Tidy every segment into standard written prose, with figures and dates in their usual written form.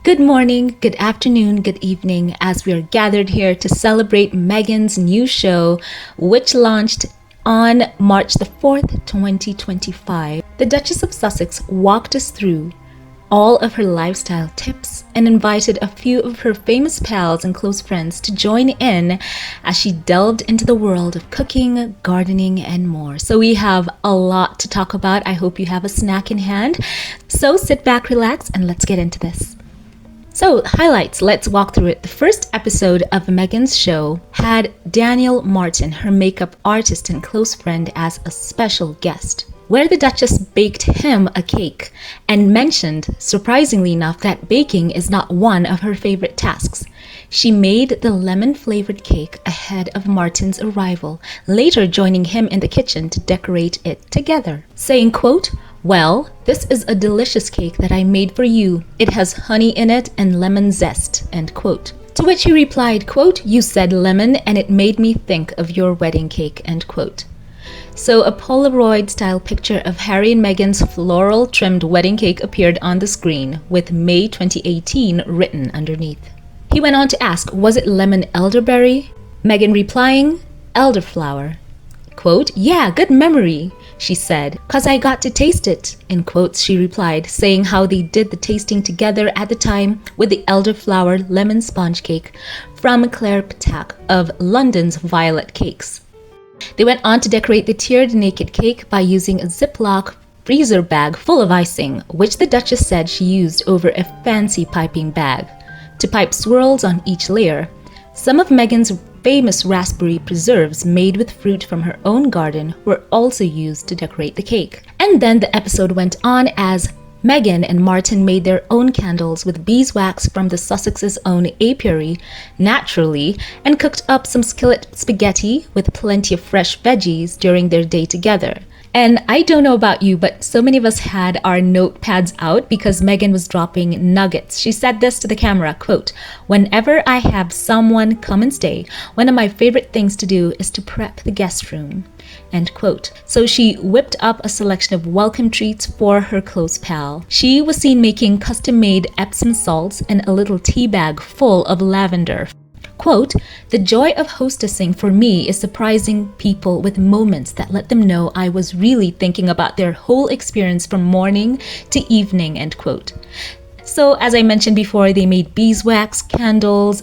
Good morning, good afternoon, good evening, as we are gathered here to celebrate Meghan's new show, which launched on March the 4th, 2025. The Duchess of Sussex walked us through all of her lifestyle tips and invited a few of her famous pals and close friends to join in as she delved into the world of cooking, gardening, and more. So we have a lot to talk about. I hope you have a snack in hand. So sit back, relax, and let's get into this. So, highlights, let's walk through it. The first episode of Meghan's show had Daniel Martin, her makeup artist and close friend, as a special guest, where the Duchess baked him a cake and mentioned, surprisingly enough, that baking is not one of her favorite tasks. She made the lemon-flavored cake ahead of Martin's arrival, later joining him in the kitchen to decorate it together, saying, quote, "Well, this is a delicious cake that I made for you. It has honey in it and lemon zest," end quote. To which he replied, quote, "You said lemon and it made me think of your wedding cake," end quote. So a Polaroid-style picture of Harry and Meghan's floral-trimmed wedding cake appeared on the screen with May 2018 written underneath. He went on to ask, was it lemon elderberry? Meghan replying, elderflower. Quote, "Yeah, good memory," she said, "'cause I got to taste it," in quotes she replied, saying how they did the tasting together at the time with the elderflower lemon sponge cake from Claire Patak of London's Violet Cakes. They went on to decorate the tiered naked cake by using a Ziploc freezer bag full of icing, which the Duchess said she used over a fancy piping bag to pipe swirls on each layer. Some of Meghan's famous raspberry preserves made with fruit from her own garden were also used to decorate the cake. And then the episode went on as Meghan and Martin made their own candles with beeswax from the Sussex's own apiary, naturally, and cooked up some skillet spaghetti with plenty of fresh veggies during their day together. And I don't know about you, but so many of us had our notepads out because Meghan was dropping nuggets. She said this to the camera, quote, "Whenever I have someone come and stay, one of my favorite things to do is to prep the guest room," end quote. So she whipped up a selection of welcome treats for her close pal. She was seen making custom-made Epsom salts and a little tea bag full of lavender. Quote, "The joy of hostessing for me is surprising people with moments that let them know I was really thinking about their whole experience from morning to evening," end quote. So as I mentioned before, they made beeswax candles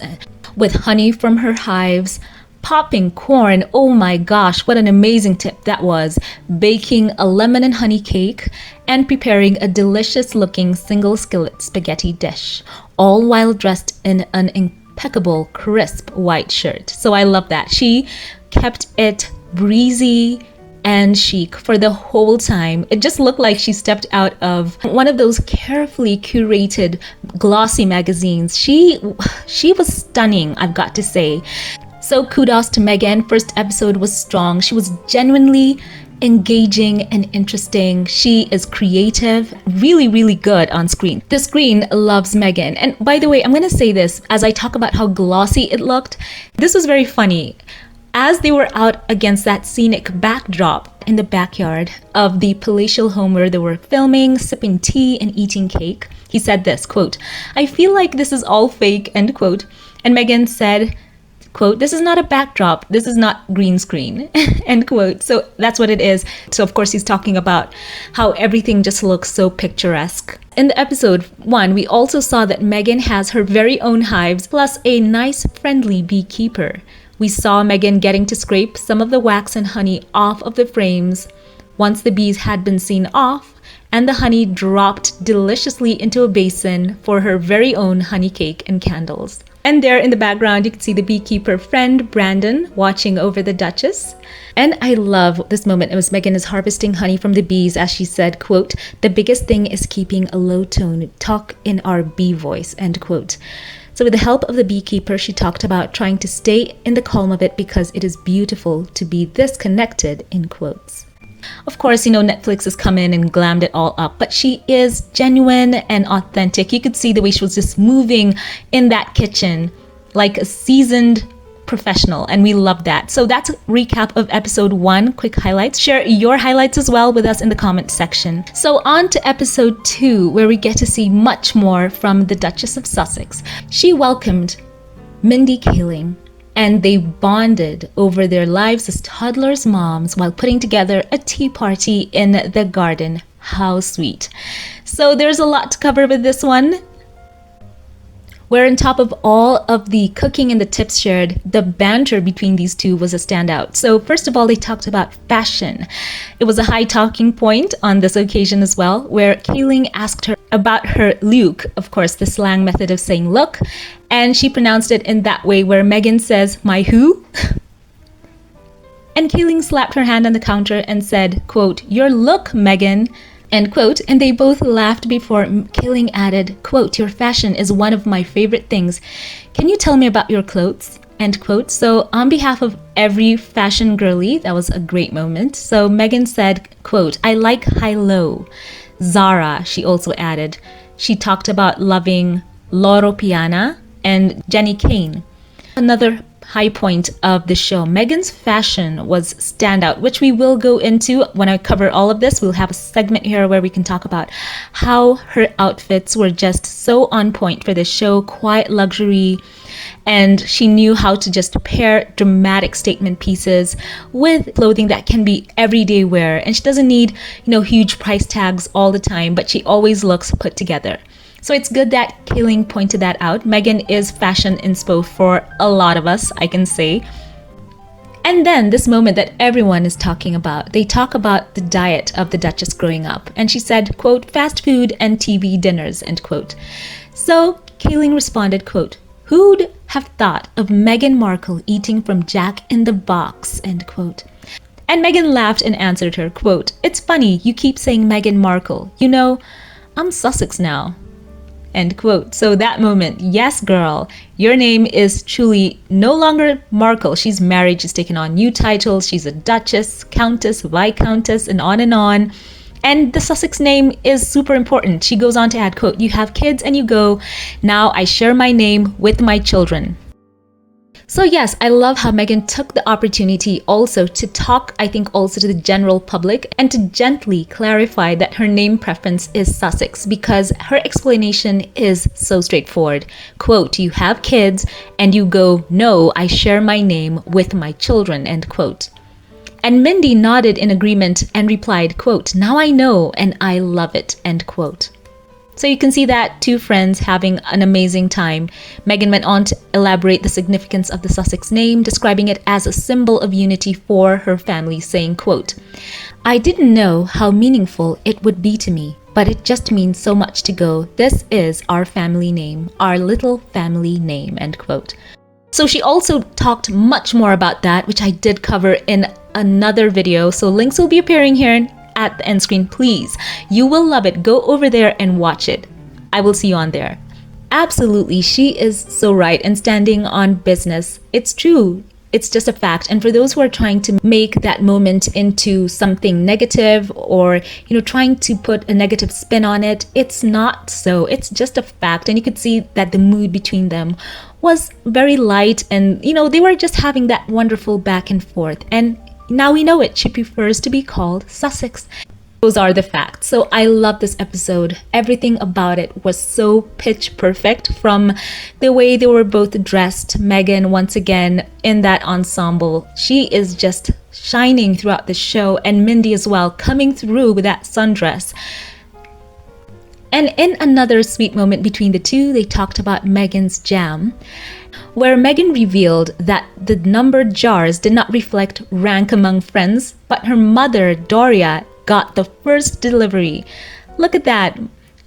with honey from her hives, popping corn, oh my gosh, what an amazing tip that was, baking a lemon and honey cake, and preparing a delicious looking single skillet spaghetti dish, all while dressed in an impeccable, crisp white shirt. So I love that. She kept it breezy and chic for the whole time. It just looked like she stepped out of one of those carefully curated glossy magazines. She was stunning, I've got to say. So kudos to Meghan. First episode was strong. She was genuinely engaging and interesting. She is creative, really, really good on screen. The screen loves Meghan. And by the way, I'm going to say this as I talk about how glossy it looked. This was very funny. As they were out against that scenic backdrop in the backyard of the palatial home where they were filming, sipping tea and eating cake, he said this, quote, "I feel like this is all fake," end quote. And Meghan said, quote, "This is not a backdrop. This is not green screen," end quote. So that's what it is. So of course he's talking about how everything just looks so picturesque. In the episode 1, we also saw that Meghan has her very own hives plus a nice friendly beekeeper. We saw Meghan getting to scrape some of the wax and honey off of the frames once the bees had been seen off, and the honey dropped deliciously into a basin for her very own honey cake and candles. And there in the background, you can see the beekeeper friend, Brandon, watching over the Duchess. And I love this moment. It was Meghan is harvesting honey from the bees, as she said, quote, "The biggest thing is keeping a low tone, talk in our bee voice," end quote. So with the help of the beekeeper, she talked about trying to stay in the calm of it because it is beautiful to be this connected, in quotes. Of course, Netflix has come in and glammed it all up, but she is genuine and authentic. You could see the way she was just moving in that kitchen like a seasoned professional, and we love that. So that's a recap of episode 1, quick highlights. Share your highlights as well with us in the comment section. So on to episode 2, where we get to see much more from the Duchess of Sussex. She welcomed Mindy Kaling, and they bonded over their lives as toddlers' moms while putting together a tea party in the garden. How sweet. So there's a lot to cover with this one, where on top of all of the cooking and the tips shared, the banter between these two was a standout. So first of all, they talked about fashion. It was a high talking point on this occasion as well, where Kaling asked her about her look, of course, the slang method of saying look, and she pronounced it in that way where Meghan says, "My who?" And Kaling slapped her hand on the counter and said, quote, "Your look, Meghan," end quote, and they both laughed before Kaling added, quote, "Your fashion is one of my favorite things. Can you tell me about your clothes?" End quote. So on behalf of every fashion girly, that was a great moment. So Meghan said, quote, "I like high-low. Zara," she also added. She talked about loving Loro Piana and Jenny Kane. Another high point of the show, Meghan's fashion was standout, which we will go into when I cover all of this. We'll have a segment here where we can talk about how her outfits were just so on point for this show, quiet luxury, and she knew how to just pair dramatic statement pieces with clothing that can be everyday wear. And she doesn't need, huge price tags all the time, but she always looks put together. So it's good that Kaling pointed that out. Meghan is fashion inspo for a lot of us, I can say. And then this moment that everyone is talking about, they talk about the diet of the Duchess growing up. And she said, quote, "Fast food and TV dinners," end quote. So Kaling responded, quote, "Who'd have thought of Meghan Markle eating from Jack in the Box," end quote. And Meghan laughed and answered her, quote, "It's funny you keep saying Meghan Markle. I'm Sussex now." End quote. So that moment, yes, girl, your name is truly no longer Markle. She's married. She's taken on new titles. She's a Duchess, Countess, Viscountess, and on and on. And the Sussex name is super important. She goes on to add, quote, "You have kids and you go, now I share my name with my children." So yes, I love how Meghan took the opportunity also to talk, I think, also to the general public and to gently clarify that her name preference is Sussex, because her explanation is so straightforward. Quote, "You have kids and you go, no, I share my name with my children," end quote. And Mindy nodded in agreement and replied, quote, "Now I know and I love it," end quote. So you can see that two friends having an amazing time. Meghan went on to elaborate the significance of the Sussex name, describing it as a symbol of unity for her family, saying, quote, "I didn't know how meaningful it would be to me, but it just means so much to go, this is our family name, our little family name," end quote. So she also talked much more about that, which I did cover in another video. So links will be appearing here at the end screen, please. You will love it. Go over there and watch it. I will see you on there. Absolutely, she is so right and standing on business. It's true. It's just a fact. And for those who are trying to make that moment into something negative or, trying to put a negative spin on it, it's not so. It's just a fact. And you could see that the mood between them was very light and, they were just having that wonderful back and forth. And now we know it. She prefers to be called Sussex. Those are the facts. So I love this episode. Everything about it was so pitch perfect, from the way they were both dressed. Meghan, once again, in that ensemble. She is just shining throughout the show. And Mindy as well, coming through with that sundress. And in another sweet moment between the two, they talked about Meghan's jam, where Meghan revealed that the numbered jars did not reflect rank among friends, but her mother, Doria, got the first delivery. Look at that.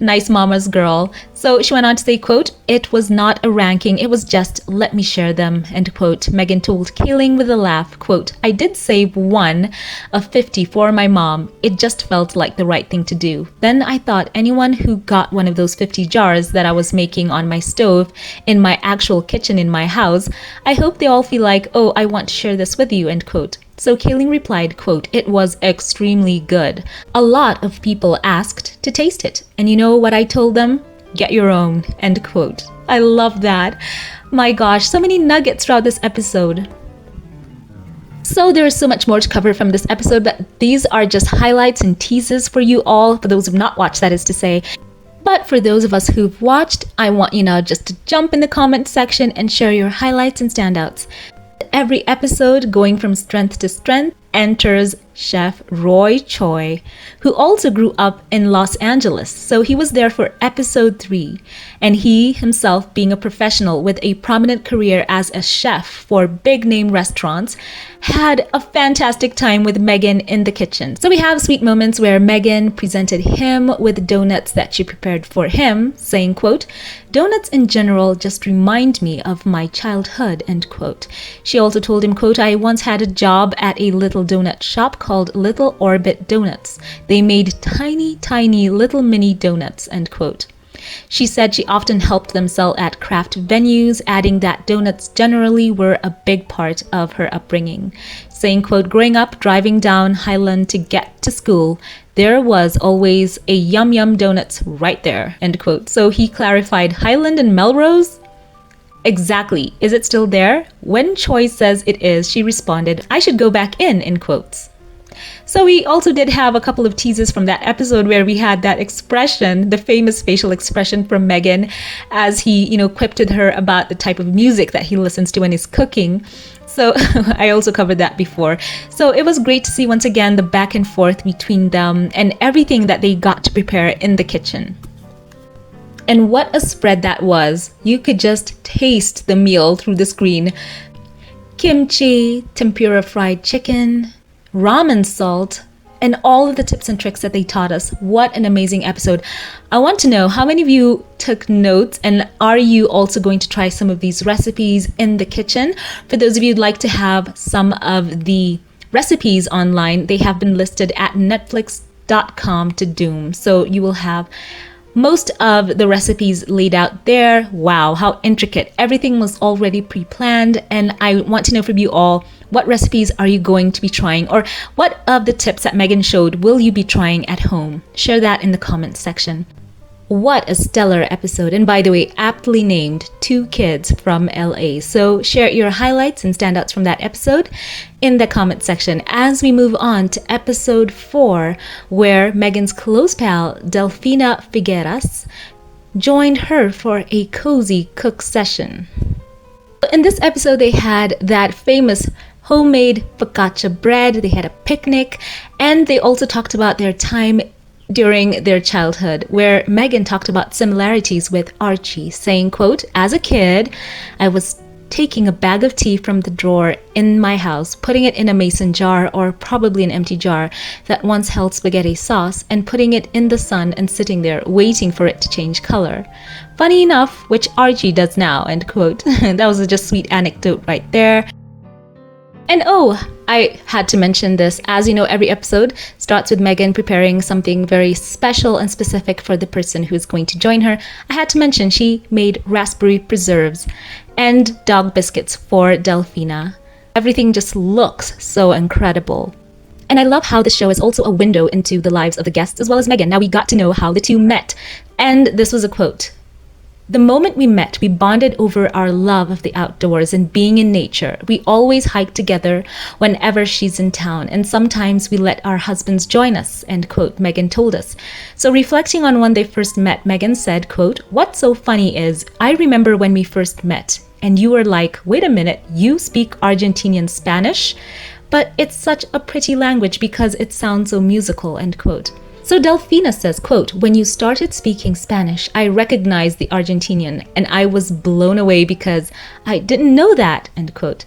Nice mama's girl. So she went on to say, quote, "It was not a ranking, it was just, let me share them," end quote. Meghan told Kaling with a laugh, quote, "I did save one of 50 for my mom. It just felt like the right thing to do. Then I thought anyone who got one of those 50 jars that I was making on my stove in my actual kitchen in my house, I hope they all feel like, oh, I want to share this with you," end quote. So Kaling replied, quote, "It was extremely good. A lot of people asked to taste it. And you know what I told them? Get your own," end quote. I love that. My gosh, so many nuggets throughout this episode. So there is so much more to cover from this episode, but these are just highlights and teases for you all, for those who've not watched, that is to say. But for those of us who've watched, I want you now just to jump in the comment section and share your highlights and standouts. Every episode, going from strength to strength, enters Chef Roy Choi, who also grew up in Los Angeles. So he was there for episode 3, and he himself, being a professional with a prominent career as a chef for big name restaurants, had a fantastic time with Meghan in the kitchen. So we have sweet moments where Meghan presented him with donuts that she prepared for him, saying, quote, "Donuts in general just remind me of my childhood," end quote. She also told him, quote, "I once had a job at a little donut shop called Little Orbit Donuts. They made tiny little mini donuts," end quote. She said she often helped them sell at craft venues, adding that donuts generally were a big part of her upbringing. Saying, quote, "Growing up, driving down Highland to get to school, there was always a yum yum donuts right there," end quote. So he clarified, Highland and Melrose? Exactly. Is it still there? When Choi says it is, she responded, "I should go back in quotes. So we also did have a couple of teases from that episode where we had that expression, the famous facial expression from Meghan, as he, quipped with her about the type of music that he listens to when he's cooking. So I also covered that before. So it was great to see once again the back and forth between them and everything that they got to prepare in the kitchen. And what a spread that was. You could just taste the meal through the screen. Kimchi, tempura fried chicken, ramen salt, and all of the tips and tricks that they taught us. What an amazing episode. I want to know how many of you took notes, and are you also going to try some of these recipes in the kitchen? For those of you who'd like to have some of the recipes online, they have been listed at netflix.com to doom. So you will have most of the recipes laid out there. Wow, how intricate. Everything was already pre-planned, and I want to know from you all, what recipes are you going to be trying, or what of the tips that Meghan showed will you be trying at home? Share that in the comments section. What a stellar episode, and by the way, aptly named 2 kids from LA. So share your highlights and standouts from that episode in the comment section as we move on to episode 4, where Meghan's close pal Delfina Figueras joined her for a cozy cook session. In this episode, they had that famous homemade focaccia bread, they had a picnic, and they also talked about their time during their childhood, where Meghan talked about similarities with Archie, saying, quote, "As a kid, I was taking a bag of tea from the drawer in my house, putting it in a mason jar or probably an empty jar that once held spaghetti sauce, and putting it in the sun and sitting there waiting for it to change color. Funny enough, which Archie does now," end quote. That was a just sweet anecdote right there. And I had to mention this. As you know, every episode starts with Meghan preparing something very special and specific for the person who's going to join her. I had to mention she made raspberry preserves and dog biscuits for Delfina. Everything just looks so incredible. And I love how the show is also a window into the lives of the guests as well as Meghan. Now we got to know how the two met. And this was a quote. "The moment we met, we bonded over our love of the outdoors and being in nature. We always hike together whenever she's in town, and sometimes we let our husbands join us," end quote, Meghan told us. So reflecting on when they first met, Meghan said, quote, "What's so funny is, I remember when we first met, and you were like, wait a minute, you speak Argentinian Spanish? But it's such a pretty language because it sounds so musical," end quote. So Delfina says, quote, "When you started speaking Spanish, I recognized the Argentinian, and I was blown away because I didn't know that," end quote.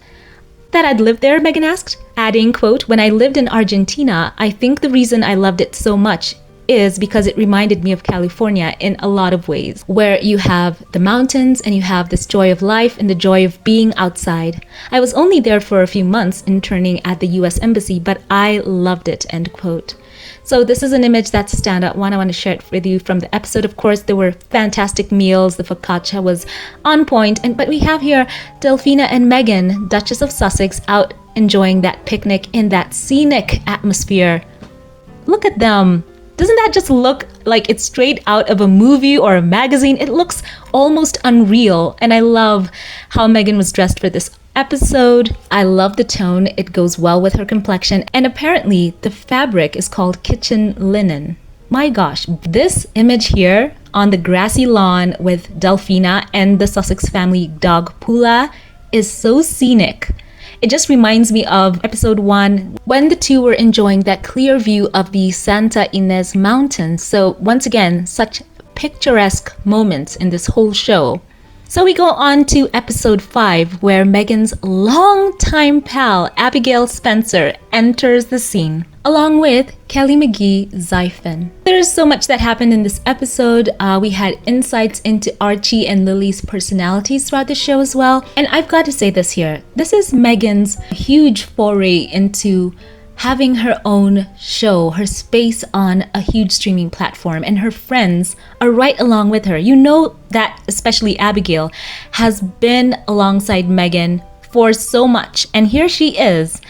"That I'd lived there?" Meghan asked, adding, quote, "When I lived in Argentina, I think the reason I loved it so much is because it reminded me of California in a lot of ways, where you have the mountains and you have this joy of life and the joy of being outside. I was only there for a few months interning at the US Embassy, but I loved it," end quote. So this is an image that's a standout one. I want to share it with you from the episode. Of course, there were fantastic meals. The focaccia was on point. But we have here Delfina and Meghan, Duchess of Sussex, out enjoying that picnic in that scenic atmosphere. Look at them. Doesn't that just look like it's straight out of a movie or a magazine? It looks almost unreal. And I love how Meghan was dressed for this episode. I love the tone. It goes well with her complexion. And apparently the fabric is called kitchen linen. My gosh, this image here on the grassy lawn with Delphina and the Sussex family dog Pula is so scenic. It just reminds me of episode 1 when the two were enjoying that clear view of the Santa Ynez Mountains. So once again, such picturesque moments in this whole show. So we go on to episode 5 where Meghan's longtime pal Abigail Spencer enters the scene along with Kelly McGee Zyphon. There's so much that happened in this episode. We had insights into Archie and Lily's personalities throughout the show as well. And I've got to say this here. This is Meghan's huge foray into having her own show, her space on a huge streaming platform, and her friends are right along with her. You know that especially Abigail has been alongside Meghan for so much, and here she is.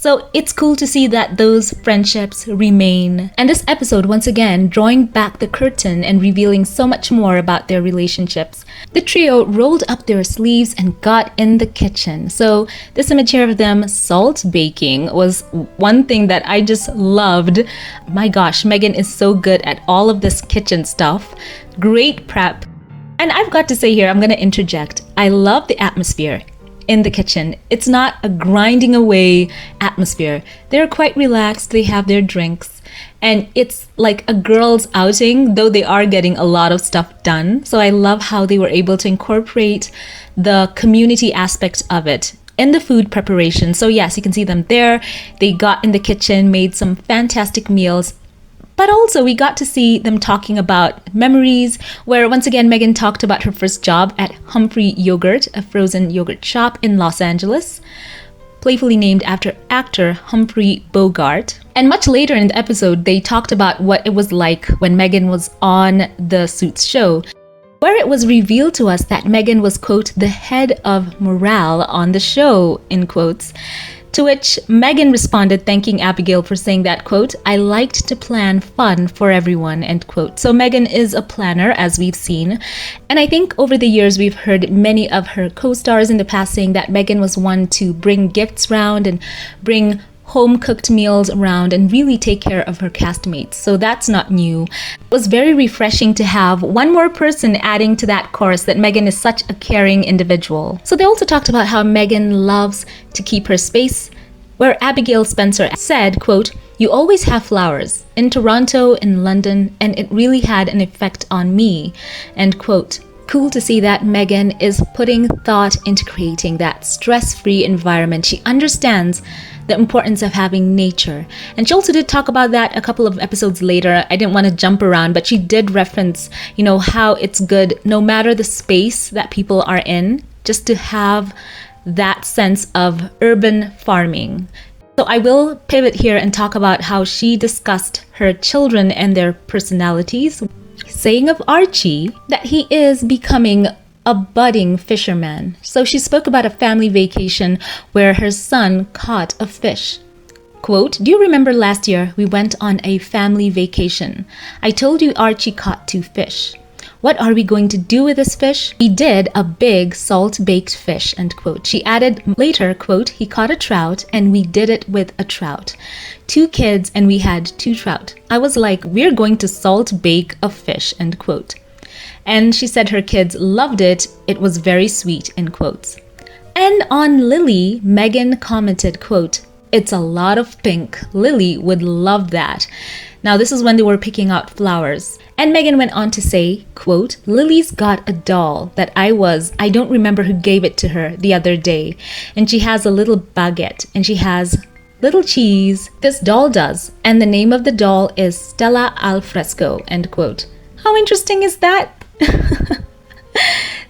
So it's cool to see that those friendships remain. And this episode, once again, drawing back the curtain and revealing so much more about their relationships. The trio rolled up their sleeves and got in the kitchen. So this image here of them salt baking was one thing that I just loved. My gosh, Meghan is so good at all of this kitchen stuff. Great prep. And I've got to say here, I'm going to interject. I love the atmosphere in the kitchen. It's not a grinding away atmosphere. They're quite relaxed, they have their drinks, and it's like a girls' outing, though they are getting a lot of stuff done. So I love how they were able to incorporate the community aspect of it in the food preparation. So yes, you can see them there. They got in the kitchen, made some fantastic meals. But also we got to see them talking about memories, where once again Meghan talked about her first job at Humphrey Yogurt, a frozen yogurt shop in Los Angeles, playfully named after actor Humphrey Bogart. And much later in the episode, they talked about what it was like when Meghan was on the Suits show, where it was revealed to us that Meghan was, quote, the head of morale on the show, in quotes. To which Meghan responded thanking Abigail for saying that, quote, I liked to plan fun for everyone, end quote. So Meghan is a planner, as we've seen. And I think over the years, we've heard many of her co-stars in the past saying that Meghan was one to bring gifts round and bring home-cooked meals around and really take care of her castmates. So that's not new. It was very refreshing to have one more person adding to that chorus that Meghan is such a caring individual. So they also talked about how Meghan loves to keep her space, where Abigail Spencer said, quote, you always have flowers in Toronto, in London, and it really had an effect on me, end quote. Cool to see that Meghan is putting thought into creating that stress-free environment. She understands the importance of having nature. And she also did talk about that a couple of episodes later. I didn't want to jump around, but she did reference, how it's good, no matter the space that people are in, just to have that sense of urban farming. So I will pivot here and talk about how she discussed her children and their personalities, saying of Archie that he is becoming a budding fisherman. So she spoke about a family vacation where her son caught a fish. Quote, do you remember last year we went on a family vacation? I told you Archie caught 2 fish. What are we going to do with this fish? He did a big salt-baked fish, end quote. She added later, quote, he caught a trout and we did it with a trout. 2 kids and we had 2 trout. I was like, we're going to salt bake a fish, end quote. And she said her kids loved it. It was very sweet, in quotes. And on Lily, Meghan commented, quote, it's a lot of pink. Lily would love that. Now, this is when they were picking out flowers. And Meghan went on to say, quote, Lily's got a doll that I don't remember who gave it to her the other day. And she has a little baguette and she has little cheese. This doll does. And the name of the doll is Stella al Fresco, end quote. How interesting is that?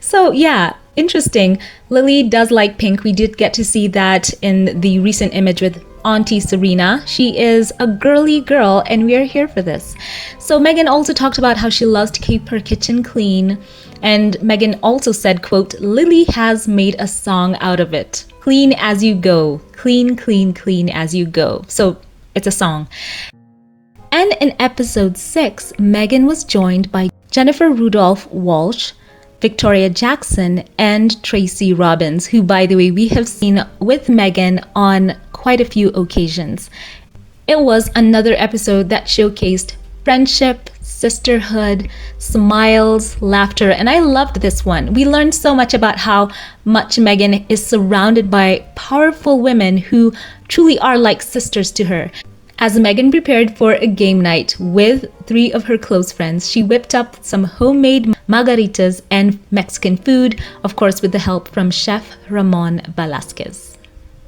So yeah, interesting. Lily does like pink. We did get to see that in the recent image with Auntie Serena. She is a girly girl and we are here for this. So Meghan also talked about how she loves to keep her kitchen clean. And Meghan also said, quote, Lily has made a song out of it. Clean as you go. Clean, clean, clean as you go. So it's a song. And in episode 6, Meghan was joined by Jennifer Rudolph Walsh, Victoria Jackson, and Tracy Robbins, who, by the way, we have seen with Meghan on quite a few occasions. It was another episode that showcased friendship, sisterhood, smiles, laughter, and I loved this one. We learned so much about how much Meghan is surrounded by powerful women who truly are like sisters to her. As Meghan prepared for a game night with 3 of her close friends, she whipped up some homemade margaritas and Mexican food, of course with the help from Chef Ramon Velasquez.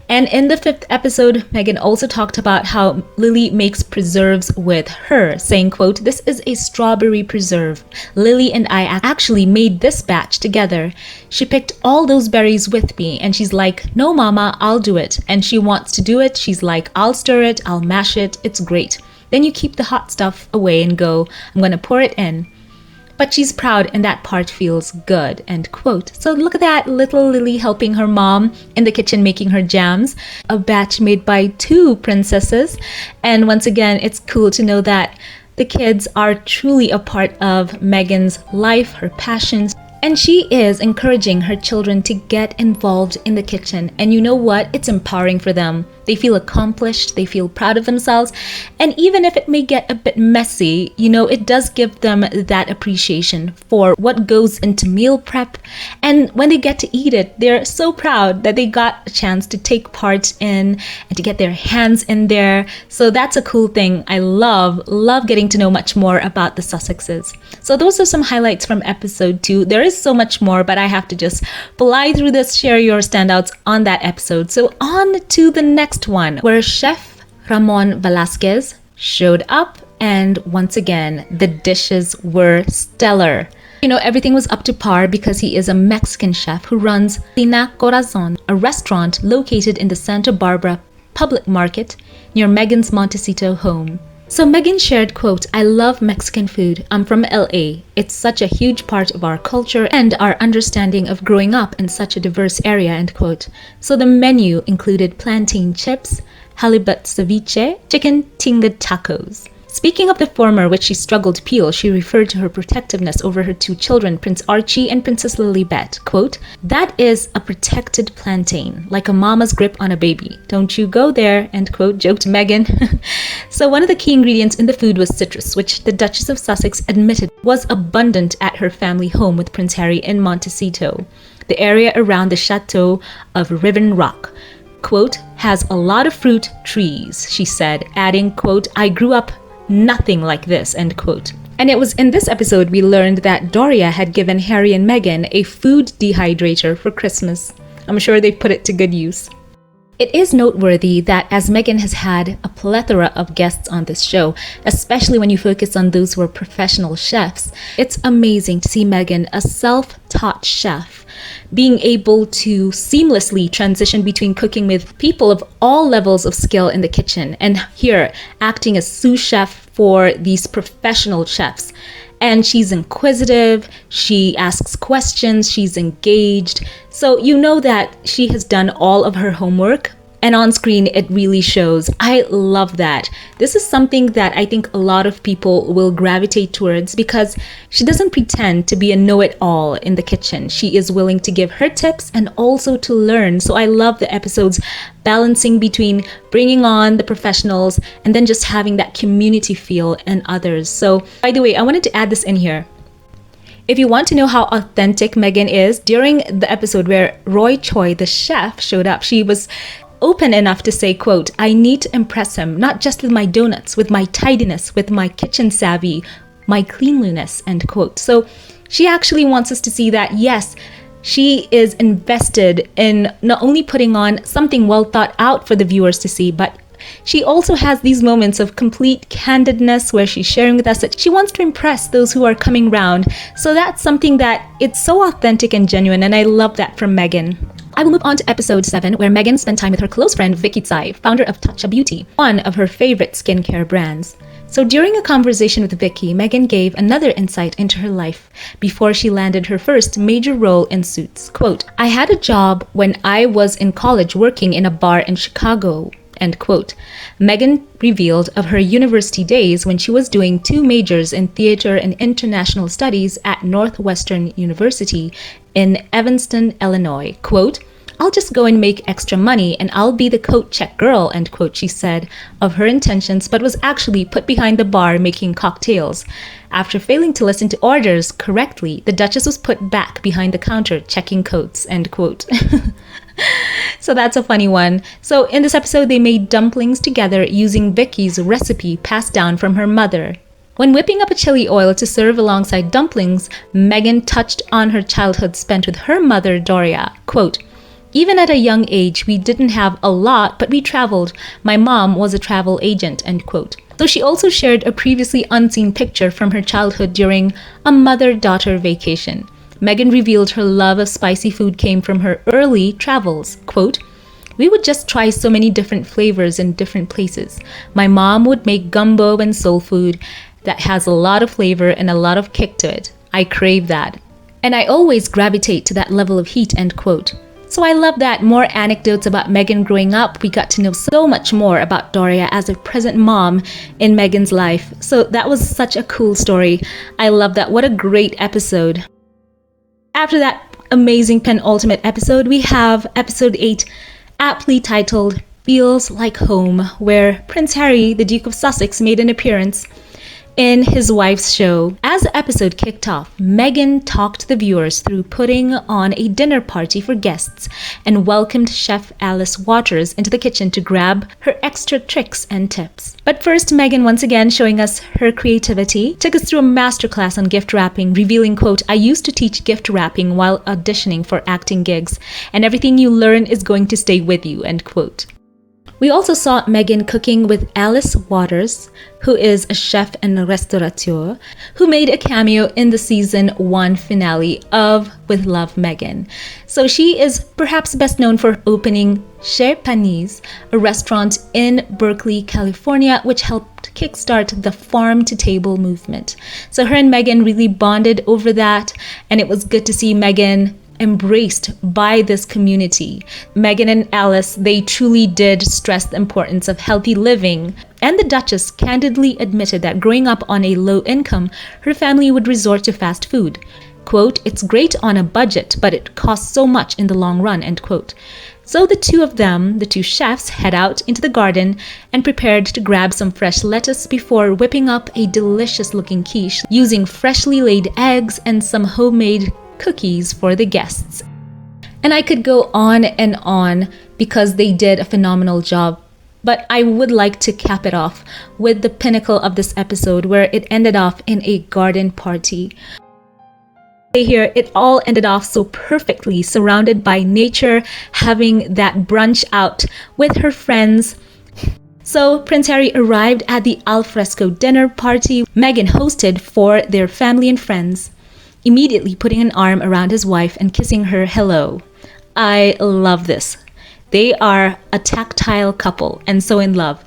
And in the 5th episode, Meghan also talked about how Lily makes preserves with her, saying, quote, "This is a strawberry preserve. Lily and I actually made this batch together. She picked all those berries with me and she's like, 'No, mama, I'll do it.' And she wants to do it. She's like, 'I'll stir it, I'll mash it. It's great.' Then you keep the hot stuff away and go, 'I'm gonna pour it in.' But she's proud and that part feels good," end quote. So look at that, little Lily helping her mom in the kitchen making her jams, a batch made by 2 princesses. And once again, it's cool to know that the kids are truly a part of Meghan's life, her passions. And she is encouraging her children to get involved in the kitchen. And you know what? It's empowering for them. They feel accomplished, they feel proud of themselves. And even if it may get a bit messy, it does give them that appreciation for what goes into meal prep. And when they get to eat it, they're so proud that they got a chance to take part in and to get their hands in there. So that's a cool thing. I love getting to know much more about the Sussexes. So those are some highlights from episode 2. There is so much more, but I have to just fly through this, share your standouts on that episode. So on to the next one, where Chef Ramon Velasquez showed up, and once again, the dishes were stellar. Everything was up to par because he is a Mexican chef who runs Cina Corazon, a restaurant located in the Santa Barbara Public Market near Meghan's Montecito home. So Meghan shared, quote, "I love Mexican food. I'm from LA. It's such a huge part of our culture and our understanding of growing up in such a diverse area," end quote. So the menu included plantain chips, halibut ceviche, chicken tinga tacos. Speaking of the former, which she struggled to peel, she referred to her protectiveness over her 2 children, Prince Archie and Princess Lilibet. Quote, "That is a protected plantain, like a mama's grip on a baby. Don't you go there," end quote, joked Meghan. So one of the key ingredients in the food was citrus, which the Duchess of Sussex admitted was abundant at her family home with Prince Harry in Montecito, the area around the Chateau of Riven Rock. Quote, "Has a lot of fruit trees," she said, adding, quote, "I grew up nothing like this," end quote. And it was in this episode we learned that Doria had given Harry and Meghan a food dehydrator for Christmas. I'm sure they put it to good use. It is noteworthy that as Meghan has had a plethora of guests on this show, especially when you focus on those who are professional chefs, it's amazing to see Meghan, a self-taught chef, being able to seamlessly transition between cooking with people of all levels of skill in the kitchen and here acting as sous chef for these professional chefs. And she's inquisitive, she asks questions, she's engaged. So you know that she has done all of her homework. And on screen, it really shows. I love that. This is something that I think a lot of people will gravitate towards because she doesn't pretend to be a know-it-all in the kitchen. She is willing to give her tips and also to learn. So I love the episodes balancing between bringing on the professionals and then just having that community feel in others. So by the way, I wanted to add this in here. If you want to know how authentic Meghan is, during the episode where Roy Choi, the chef, showed up, she was open enough to say, quote, "I need to impress him, not just with my donuts, with my tidiness, with my kitchen savvy, my cleanliness," end quote. So she actually wants us to see that, yes, she is invested in not only putting on something well thought out for the viewers to see, but she also has these moments of complete candidness where she's sharing with us that she wants to impress those who are coming round. So that's something that it's so authentic and genuine, and I love that from Meghan. I will move on to episode 7, where Meghan spent time with her close friend Vicky Tsai, founder of Tatcha Beauty, one of her favorite skincare brands. So during a conversation with Vicky, Meghan gave another insight into her life before she landed her first major role in Suits. Quote, "I had a job when I was in college working in a bar in Chicago, end quote. Meghan revealed of her university days when she was doing 2 majors in theater and international studies at Northwestern University in Evanston, Illinois. Quote, "I'll just go and make extra money and I'll be the coat check girl," end quote, she said of her intentions, but was actually put behind the bar making cocktails. After failing to listen to orders correctly, the Duchess was put back behind the counter checking coats, end quote. So that's a funny one. So in this episode, they made dumplings together using Vicky's recipe passed down from her mother. When whipping up a chili oil to serve alongside dumplings, Meghan touched on her childhood spent with her mother, Doria. Quote, "Even at a young age, we didn't have a lot, but we traveled. My mom was a travel agent," end quote. So she also shared a previously unseen picture from her childhood during a mother-daughter vacation. Meghan revealed her love of spicy food came from her early travels. Quote, "We would just try so many different flavors in different places. My mom would make gumbo and soul food that has a lot of flavor and a lot of kick to it. I crave that. And I always gravitate to that level of heat," end quote. So I love that. More anecdotes about Meghan growing up. We got to know so much more about Doria as a present mom in Meghan's life. So that was such a cool story. I love that. What a great episode. After that amazing penultimate episode, we have episode 8, aptly titled Feels Like Home, where Prince Harry, the Duke of Sussex, made an appearance in his wife's show. As the episode kicked off, Meghan talked the viewers through putting on a dinner party for guests and welcomed Chef Alice Waters into the kitchen to grab her extra tricks and tips. But first, Meghan, once again showing us her creativity, took us through a masterclass on gift wrapping, revealing, quote, "I used to teach gift wrapping while auditioning for acting gigs, and everything you learn is going to stay with you," end quote. We also saw Meghan cooking with Alice Waters, who is a chef and restaurateur, who made a cameo in the season 1 finale of With Love, Meghan. So she is perhaps best known for opening Chez Panisse, a restaurant in Berkeley, California, which helped kickstart the farm-to-table movement. So her and Meghan really bonded over that, and it was good to see Meghan embraced by this community. Meghan and Alice, they truly did stress the importance of healthy living. And the Duchess candidly admitted that growing up on a low income, her family would resort to fast food. Quote, "It's great on a budget, but it costs so much in the long run," end quote. So the two of them, the two chefs, head out into the garden and prepared to grab some fresh lettuce before whipping up a delicious looking quiche using freshly laid eggs and some homemade cookies for the guests. And I could go on because they did a phenomenal job, but I would like to cap it off with the pinnacle of this episode, where it ended off in a garden party. Here, it all ended off so perfectly, surrounded by nature, having that brunch out with her friends. So Prince Harry arrived at the alfresco dinner party Meghan hosted for their family and friends, immediately putting an arm around his wife and kissing her hello. I love this. They are a tactile couple and so in love.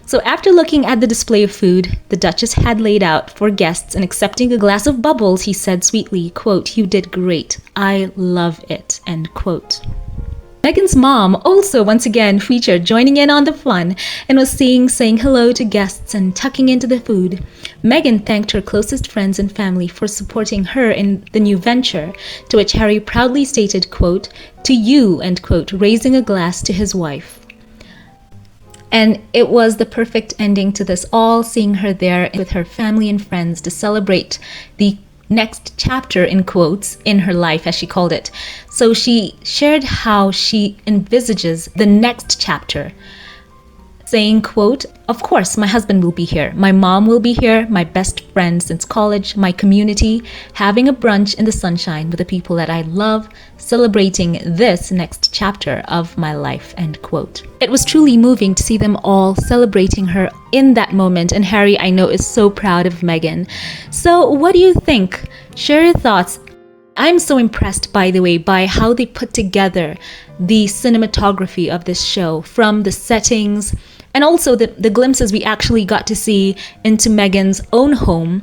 So after looking at the display of food the Duchess had laid out for guests and accepting a glass of bubbles, he said sweetly, quote, "You did great. I love it," end quote. Meghan's mom also once again featured joining in on the fun and was saying hello to guests and tucking into the food. Meghan thanked her closest friends and family for supporting her in the new venture, to which Harry proudly stated, quote, "To you," end quote, raising a glass to his wife. And it was the perfect ending to this all, seeing her there with her family and friends to celebrate the next chapter, in quotes, in her life, as she called it. So she shared how she envisages the next chapter, saying, quote, "Of course, my husband will be here. My mom will be here, my best friend since college, my community, having a brunch in the sunshine with the people that I love, celebrating this next chapter of my life," end quote. It was truly moving to see them all celebrating her in that moment, and Harry, I know, is so proud of Meghan. So what do you think? Share your thoughts. I'm so impressed, by the way, by how they put together the cinematography of this show, from the settings and also the glimpses we actually got to see into Meghan's own home.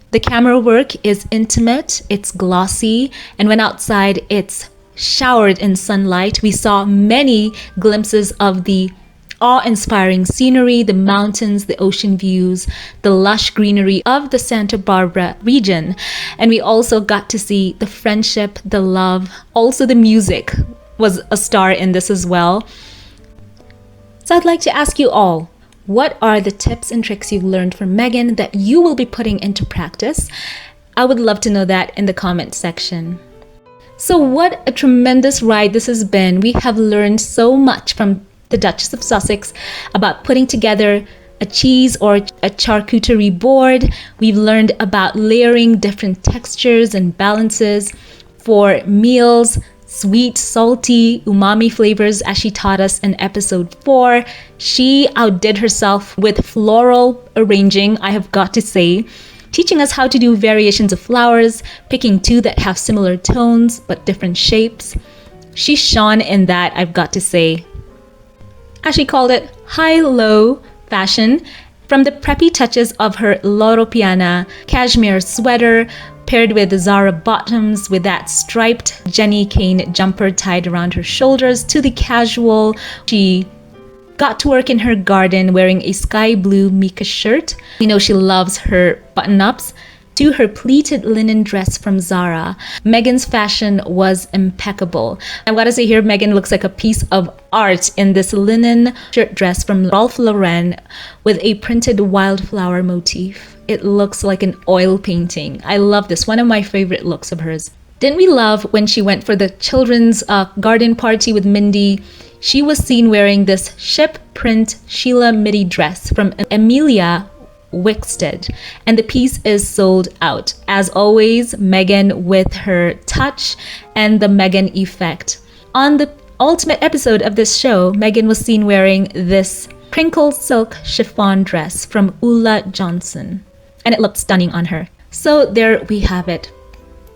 The camera work is intimate, it's glossy, and when outside, it's showered in sunlight. We saw many glimpses of the awe-inspiring scenery, the mountains, the ocean views, the lush greenery of the Santa Barbara region. And we also got to see the friendship, the love, also the music was a star in this as well. So I'd like to ask you all, what are the tips and tricks you've learned from Meghan that you will be putting into practice? I would love to know that in the comment section. So what a tremendous ride this has been. We have learned so much from the Duchess of Sussex about putting together a cheese or a charcuterie board. We've learned about layering different textures and balances for meals, sweet, salty, umami flavors as she taught us in episode 4. She outdid herself with floral arranging, I have got to say, teaching us how to do variations of flowers, picking 2 that have similar tones but different shapes. She shone in that, I've got to say. As she called it, high-low fashion, from the preppy touches of her Loro Piana cashmere sweater paired with Zara bottoms with that striped Jenny Kane jumper tied around her shoulders to the casual. She got to work in her garden wearing a sky blue mica shirt. You know she loves her button-ups, to her pleated linen dress from Zara. Meghan's fashion was impeccable. I've got to say here, Meghan looks like a piece of art in this linen shirt dress from Ralph Lauren with a printed wildflower motif. It looks like an oil painting. I love this, one of my favorite looks of hers. Didn't we love when she went for the children's garden party with Mindy? She was seen wearing this ship print Sheila midi dress from Amelia Wickstead, and the piece is sold out. As always, Meghan with her touch and the Meghan effect. On the ultimate episode of this show, Meghan was seen wearing this crinkle silk chiffon dress from Ulla Johnson, and it looked stunning on her. So there we have it.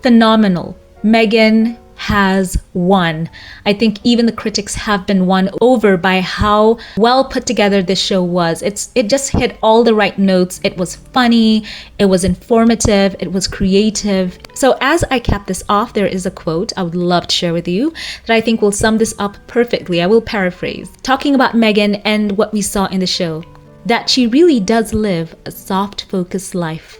Phenomenal. Meghan has won. I think even the critics have been won over by how well put together this show was. It just hit all the right notes. It was funny, it was informative, it was creative. So as I cap this off, there is a quote I would love to share with you that I think will sum this up perfectly. I will paraphrase, talking about Meghan and what we saw in the show, that she really does live a soft, focused life,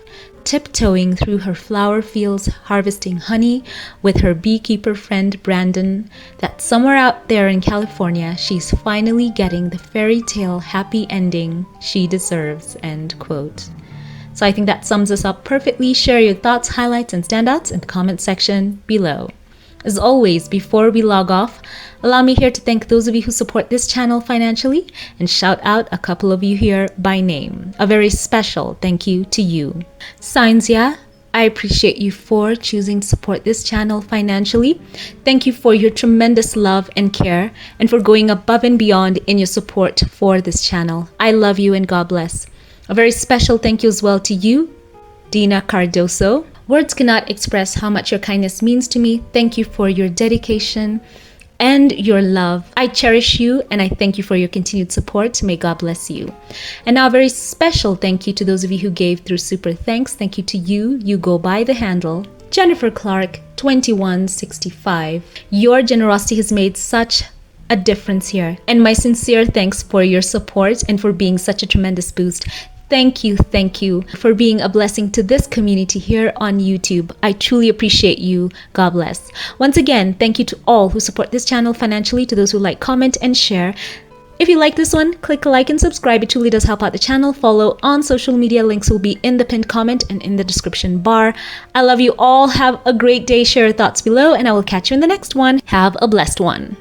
tiptoeing through her flower fields, harvesting honey with her beekeeper friend Brandon, that somewhere out there in California, she's finally getting the fairy tale happy ending she deserves, end quote. So I think that sums us up perfectly. Share your thoughts, highlights, and standouts in the comment section below. As always, before we log off, allow me here to thank those of you who support this channel financially and shout out a couple of you here by name. A very special thank you to you. Sainzia, I appreciate you for choosing to support this channel financially. Thank you for your tremendous love and care and for going above and beyond in your support for this channel. I love you and God bless. A very special thank you as well to you, Dina Cardoso. Words cannot express how much your kindness means to me. Thank you for your dedication and your love. I cherish you and I thank you for your continued support. May God bless you. And now a very special thank you to those of you who gave through Super Thanks. Thank you to you. You go by the handle Jennifer Clark 2165. Your generosity has made such a difference here. And my sincere thanks for your support and for being such a tremendous boost. Thank you for being a blessing to this community here on YouTube. I truly appreciate you. God bless. Once again, thank you to all who support this channel financially, to those who like, comment, and share. If you like this one, click like and subscribe. It truly does help out the channel. Follow on social media. Links will be in the pinned comment and in the description bar. I love you all. Have a great day. Share your thoughts below, and I will catch you in the next one. Have a blessed one.